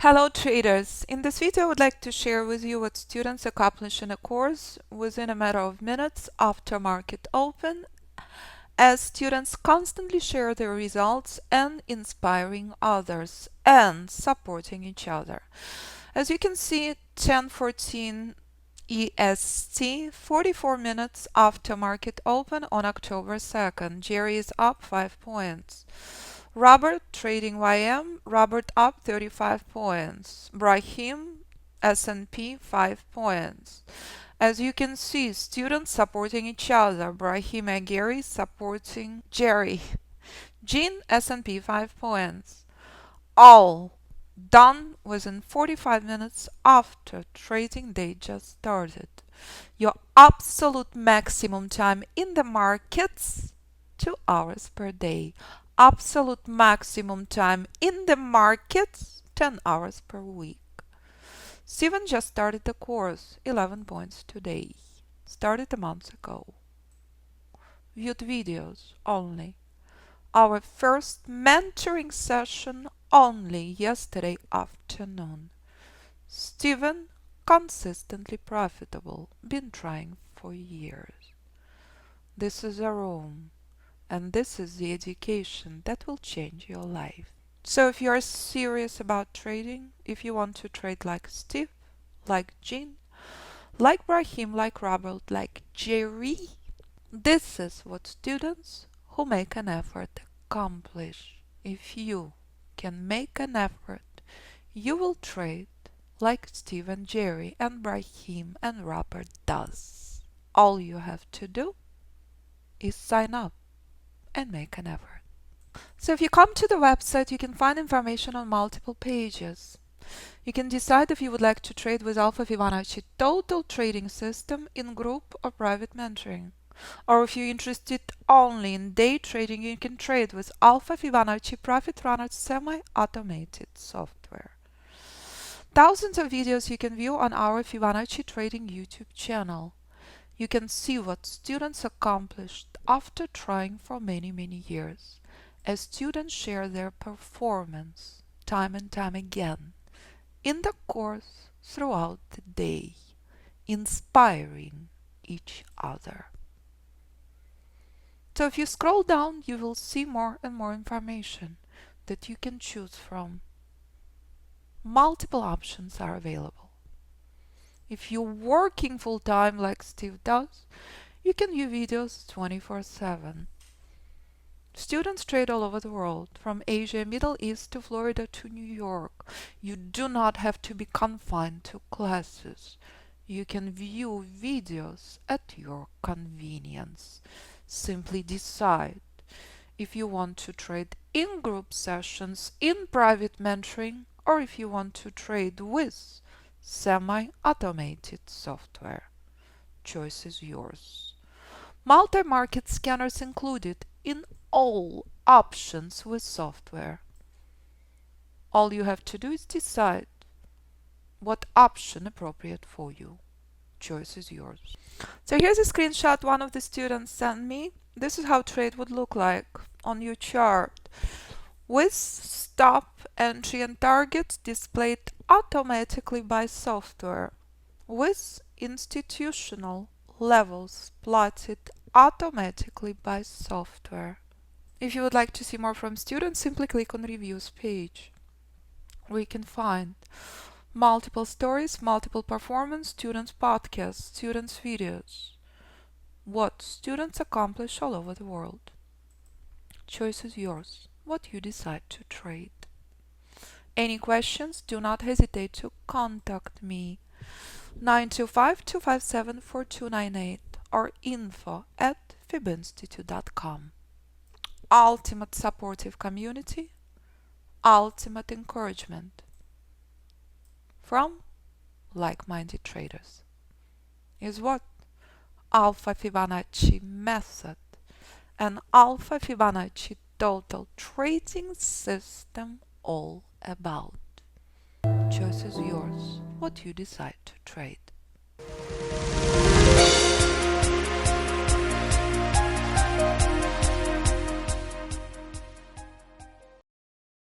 Hello traders! In this video I would like to share with you what students accomplish in a course within a matter of minutes after market open, as students constantly share their results and inspiring others and supporting each other. As you can see, 10:14 EST, 44 minutes after market open on October 2nd. Jerry is up 5 points. Robert trading YM, Robert up 35 points. Brahim S&P 5 points. As you can see, students supporting each other. Brahim and Gary supporting Jerry. Jean S&P 5 points. All done within 45 minutes after trading day just started. Your absolute maximum time in the markets, 2 hours per day. Absolute maximum time in the markets, 10 hours per week. Steven just started the course, 11 points today. Started a month ago. Viewed videos only. Our first mentoring session only yesterday afternoon. Steven, consistently profitable, been trying for years. This is a room. And this is the education that will change your life. So if you are serious about trading, if you want to trade like Steve, like Jean, like Brahim, like Robert, like Jerry, this is what students who make an effort accomplish. If you can make an effort, you will trade like Steve and Jerry and Brahim and Robert does. All you have to do is sign up and make an effort. So if you come to the website, you can find information on multiple pages. You can decide if you would like to trade with Alpha Fibonacci total trading system in group or private mentoring. Or if you're interested only in day trading, you can trade with Alpha Fibonacci Profit Runner semi-automated software. Thousands of videos you can view on our Fibonacci Trading YouTube channel. You can see what students accomplished after trying for many years, as students share their performance time and time again in the course throughout the day, inspiring each other. So if you scroll down, you will see more and more information that you can choose from. Multiple options are available. If you're working full-time like Steve does, you can view videos 24/7. Students trade all over the world, from Asia, Middle East to Florida to New York. You do not have to be confined to classes. You can view videos at your convenience. Simply decide if you want to trade in group sessions, in private mentoring, or if you want to trade with semi-automated software. Choice is yours. Multi-market scanners included in all options with software. All you have to do is decide what option appropriate for you. Choice is yours. So here's a screenshot one of the students sent me. This is how trade would look like on your chart, with stop, entry and targets displayed automatically by software, with institutional levels plotted automatically by software. If you would like to see more from students, simply click on Reviews page, where you can find multiple stories, multiple performance, students' podcasts, students' videos, what students accomplish all over the world. Choice is yours, what you decide to trade. Any questions, do not hesitate to contact me. 925-257-4298 or info@fibinstitute.com. Ultimate supportive community, ultimate encouragement from like-minded traders is what Alpha Fibonacci method and Alpha Fibonacci total trading system all about. Choice is yours, what you decide to trade.